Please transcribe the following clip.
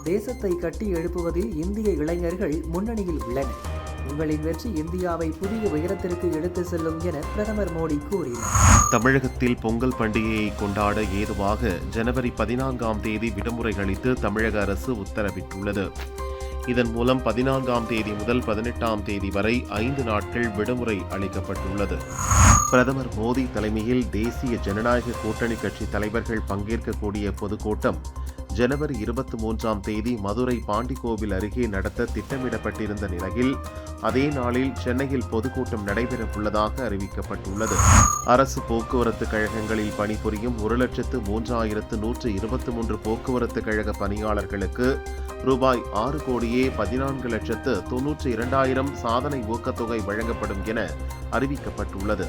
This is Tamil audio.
தேசத்தை கட்டி எழுப்புவதில் இந்திய இளைஞர்கள் முன்னணியில் உள்ளனர். உங்களின் வெற்றி இந்தியாவை புதிய உயரத்திற்கு எடுத்து செல்லும் என பிரதமர் மோடி கூறினார். தமிழகத்தில் பொங்கல் பண்டிகையை கொண்டாட ஏதுவாக ஜனவரி 14ஆம் தேதி விடுமுறை அளித்து தமிழக அரசு உத்தரவிட்டுள்ளது. இதன் மூலம் 14ஆம் தேதி முதல் 18ஆம் தேதி வரை 5 நாட்கள் விடுமுறை அளிக்கப்பட்டுள்ளது. பிரதமர் மோடி தலைமையில் தேசிய ஜனநாயக கூட்டணி கட்சி தலைவர்கள் பங்கேற்கக்கூடிய பொதுக்கூட்டம் ஜனவரி 23ஆம் தேதி மதுரை பாண்டிக்கோவில் அருகே நடத்த திட்டமிடப்பட்டிருந்த நிலையில் அதே நாளில் சென்னையில் பொதுக்கூட்டம் நடைபெறவுள்ளதாக அறிவிக்கப்பட்டுள்ளது. அரசு போக்குவரத்து கழகங்களில் பணிபுரியும் 1,03,123 போக்குவரத்து கழக பணியாளர்களுக்கு ரூபாய் 6,14,92,000 சாதனை ஊக்கத்தொகை வழங்கப்படும் என அறிவிக்கப்பட்டுள்ளது.